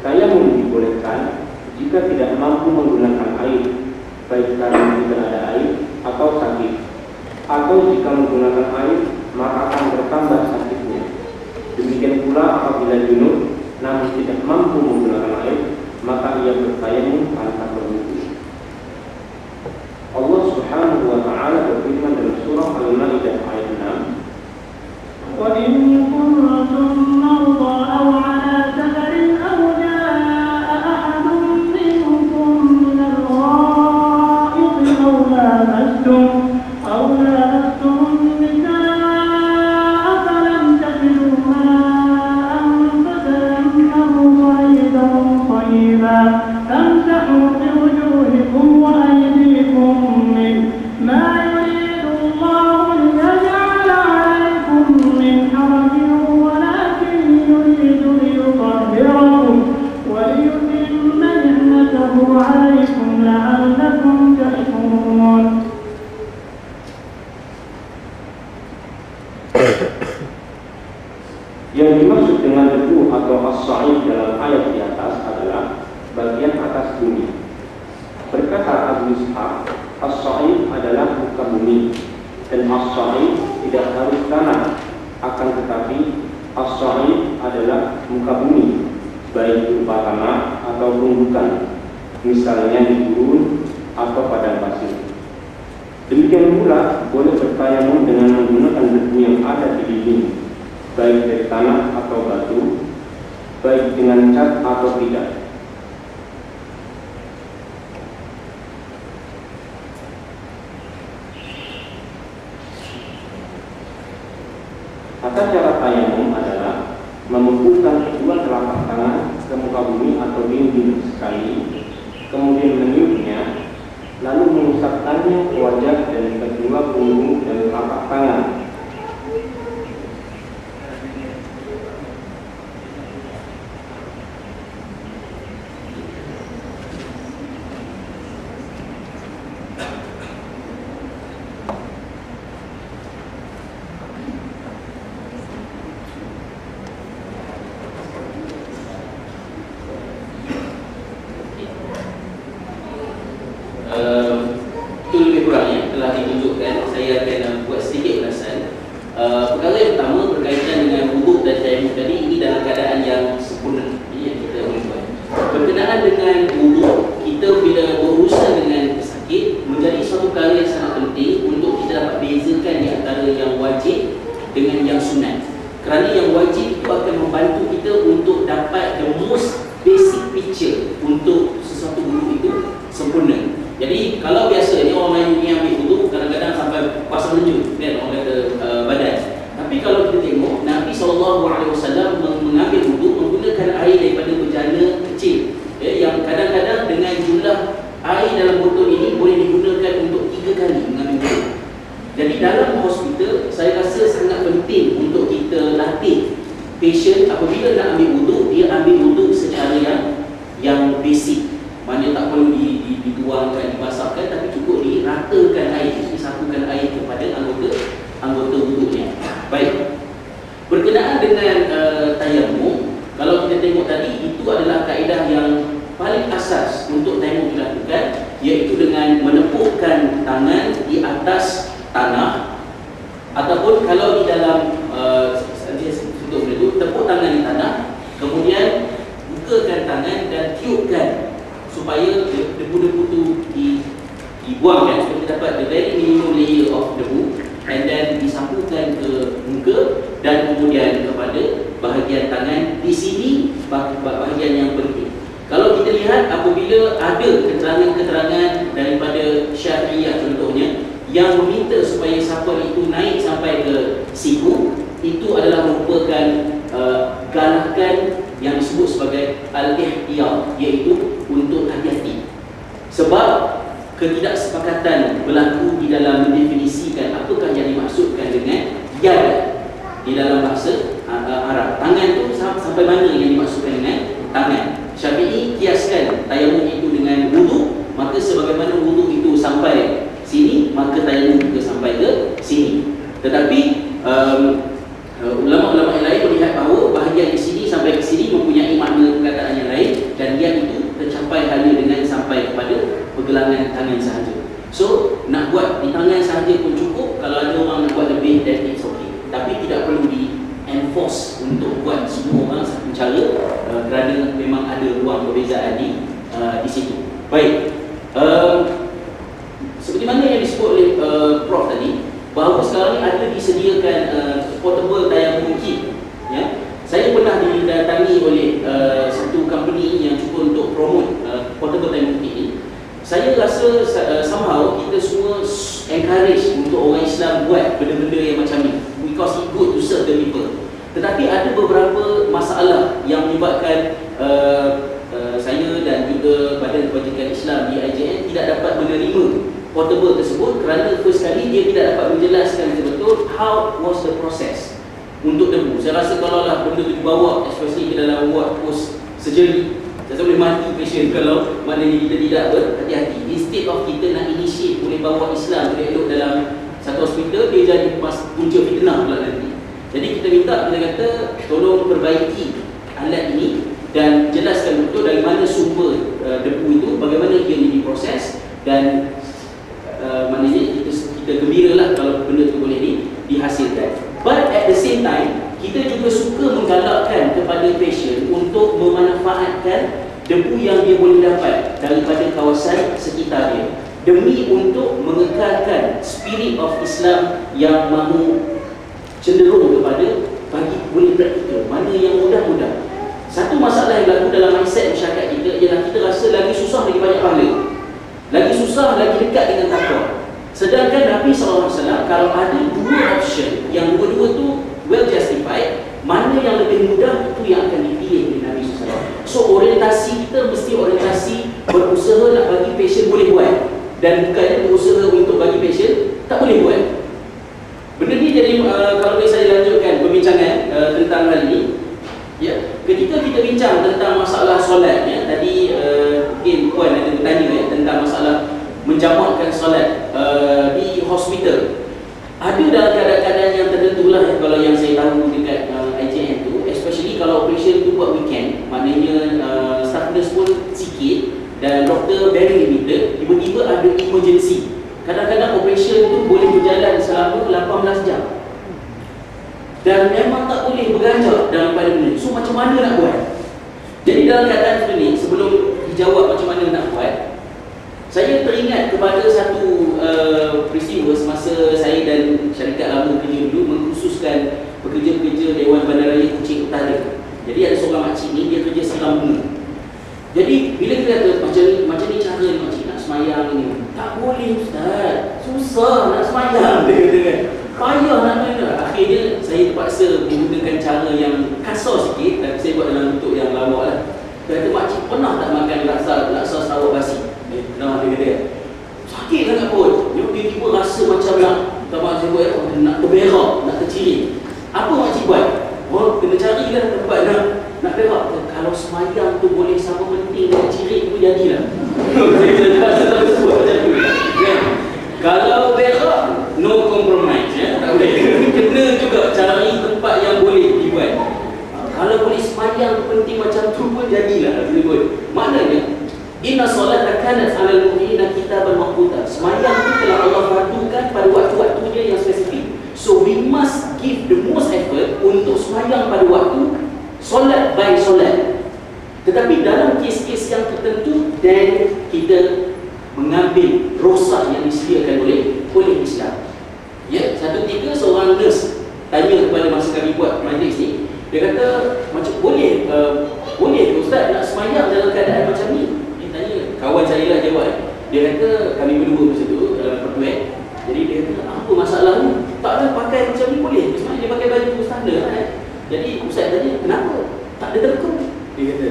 Tayamum dibolehkan jika tidak mampu menggunakan air, baik karena tidak ada air atau sakit, atau jika menggunakan air maka akan bertambah sakitnya. Demikian pula apabila junub namun tidak mampu menggunakan air, maka ia bertayamum tanpa berwudu. Allah Subhanahu wa taala berfirman dalam surah Al-Maidah ayat 6, "Wa in kuntum marda aw 'ala safarin aw jaa'a ahadun minkum min al-gha'iti aw lamastum an-nisaa'a falam tajidu ma'an fatayammamu sa'idan tayyiban famsahu biwujuhikum wa aydikum minhu ma yuridu Allahu liyaj'ala 'alaykum min harajin walakin yuridu liyutahhirakum wa liyutimma ni'matahu 'alaykum la'allakum tashkurun." Yang dimaksud dengan debu atau as-sa'id dalam ayat di atas adalah bagian atas bumi. Berkata Abu Ishaq, as-sa'id adalah muka bumi, dan as-sa'id tidak harus tanah, akan tetapi as-sa'id adalah muka bumi, baik berupa tanah ataupun bukan, misalnya di gurun atau padang pasir. Demikian pula boleh bertayamum dengan menggunakan debu yang ada di dinding, baik dari tanah atau batu, baik dengan cat atau tidak. Tata cara tayamum adalah memupukkan kedua telapak tangan ke muka bumi atau dinding sekali, kemudian meniupnya, lalu mengusapkannya ke wajah dan kedua punggung dan telapak tangan. Itu lebih kurangnya telah ditunjukkan. Saya akan buat sedikit ulasan. Perkara yang pertama berkaitan dengan wuduk dan tayamum tadi, ini dalam keadaan yang sempurna yang kita boleh buat. Berkenaan dengan wuduk, kita bila berurusan dengan pesakit menjadi suatu perkara yang sangat penting untuk kita dapat bezakan di antara yang wajib dengan yang sunat. Kerana yang wajib itu akan membantu kita untuk dapat the most basic picture untuk sesuatu wuduk itu sempurna. Jadi kalau biasanya orang lain ambil wuduk kadang-kadang sampai pasang lenju kan orang kata badan. Tapi kalau kita tengok Nabi SAW mengambil wuduk menggunakan air daripada bejana kecil, yang kadang-kadang dengan jumlah air dalam botol ini boleh digunakan untuk 3 kali mengambil wuduk. Jadi dalam hospital saya rasa sangat penting untuk kita latih patient apabila nak ambil wuduk, dia ambil wuduk secara yang basic. Maknanya tak perlu dituangkan, dibasahkan, tapi cukup diratakan air, disapukan air kepada anggota wuduknya. Baik. Berkenaan dengan tayamum, kalau kita tengok tadi, itu adalah kaedah yang paling asas untuk tayamum dilakukan, iaitu dengan menepukkan tangan di atas tanah, ataupun kalau di dalam untuk itu tepuk tangan di tanah, kemudian bukakan tangan dan tiupkan supaya debu-debu itu dibuangkan supaya kita dapat the very minimum layer of debu, and then disapukan ke muka dan kemudian kepada bahagian tangan. Di sini bahagian yang penting. Kalau kita lihat apabila ada keterangan-keterangan daripada Syafi'iyah contohnya yang meminta supaya sapuan itu naik sampai ke siku, itu adalah merupakan galakan yang disebut sebagai al-ihtiyat, iaitu untuk hati-hati. Sebab ketidaksepakatan berlaku di dalam mendefinisikan apakah yang dimaksudkan dengan yad di dalam bahasa Arab. Tangan tu sampai mana yang dimaksudkan dengan tangan. Syafi'i kiaskan tayamum itu dengan wuduk, maka sebagaimana wuduk itu sampai sini, maka tayamum juga sampai ke sini. Tetapi ulama-ulama yang lain melihat bahawa bahagian di sini sampai ke sini mempunyai makna perkataan yang lain. enforce untuk buat semua orang satu cara, kerana memang ada ruang perbezaan di situ. Baik, seperti mana yang disebut oleh Prof tadi, bahawa sekarang ni ada disediakan portable tayang kit, ya. Saya pernah didatangi oleh satu company yang cuba untuk promote portable tayang kit ni. Saya rasa somehow kita semua encourage untuk orang Islam buat benda-benda yang macam ni, because it good to serve the people. Tetapi ada beberapa masalah yang menyebabkan saya dan juga Badan Kebajikan Islam di IJN tidak dapat menerima portable tersebut, kerana first kali dia tidak dapat menjelaskan betul how was the process untuk debu. Saya rasa kalau lah benda tu dibawa, especially ke dalam ward post surgery, saya boleh mati patient kalau maknanya kita tidak berhati-hati. Instead of kita nak initiate boleh bawa Islam, boleh elok dalam satu hospital, dia jadi punca fitnah pula nanti. Jadi kita minta, kita kata tolong perbaiki alat ini dan jelaskan betul dari mana sumber debu itu, bagaimana ia diproses, dan maknanya kita gembiralah kalau benda itu boleh dihasilkan. But at the same time, kita juga suka menggalakkan kepada patient untuk memanfaatkan debu yang dia boleh dapat daripada kawasan sekitar dia, demi untuk mengekalkan spirit of Islam yang mahu cenderung kepada bagi boleh praktikal, mana yang mudah-mudah. Satu masalah yang berlaku dalam mindset masyarakat kita ialah kita rasa lagi susah lagi banyak pahala, lagi susah lagi dekat dengan takwa. Sedangkan Nabi SAW kalau ada dua option yang dua-dua tu well justified, mana yang lebih mudah itu yang akan dipilih oleh Nabi SAW. So orientasi kita mesti orientasi berusaha nak bagi patient boleh buat, dan bukannya berusaha untuk bagi patient tak boleh buat. Benda ni jadi kalau boleh saya lanjutkan perbincangan tentang hal ini, ya. Ketika kita bincang tentang masalah solat, ya, tadi mungkin puan ada bertanya tentang masalah menjamakkan solat di hospital. Ada dalam keadaan-keadaan yang tertentu lah, kalau yang saya tahu dekat IJN tu, especially kalau operation tu buat weekend, maknanya staff nurse pun sikit dan doktor very limited, tiba-tiba ada emergency. Kadang-kadang operation tu boleh berjalan selama 18 jam dan memang tak boleh beranjak daripada benda. So macam mana nak buat? Jadi dalam keadaan seperti ni, sebelum dijawab macam mana nak buat, saya teringat kepada satu peristiwa semasa saya dan syarikat lama kerja dulu mengkhususkan pekerja-pekerja Dewan Bandaraya Kuching Utara. Jadi ada seorang makcik ni, dia kerja silam bunga. Jadi bila kita kata macam ni cara ni makcik nak semayang ni, tak boleh ustaz, susah nak semayang, dia kata kan, payah nak semayang. Akhirnya saya terpaksa menggunakan cara yang kasar sikit, tapi saya buat dalam bentuk yang lawak lah. Dia kata, makcik pernah tak makan laksa sarawak basi? Pernah, dia kata, sakit sangat pun. Dia tiba-tiba rasa macam saya buat nak terberak, nak tercirit. Apa makcik buat? Oh, kena carilah tempat nak berak. Kalau semayang tu boleh sama penting dengan cirit tu jadilah. Saya kena rasa sebut macam tu. Kalau berak, no compromise, ya? Tak boleh. Kena juga cari tempat yang boleh dibuat. Kalau boleh semayang penting macam tu pun jadilah. Maknanya, inna solata kanat 'alal mu'minina kitaban mawquta. Semayang tu telah Allah fardukan pada waktu-waktu dia yang spesifik. So we must give the most effort untuk semayang pada waktu, solat by solat. Tetapi dalam kes-kes yang tertentu, dan kita mengambil rosak yang disediakan oleh Islam. Ya, satu ketika seorang nurse tanya kepada masa kami buat majlis ni, dia kata macam boleh ke ustaz nak semayang dalam keadaan macam ni? Dia tanya, kawan saya lah jawab. Dia kata kami berdua masa tu dalam pertuan. Jadi dia kata apa masalah ni? Tak ada pakai macam ni boleh. Sebenarnya dia pakai baju standard lah. Jadi ustaz tanya kenapa? Tak ada terkut. Dia kata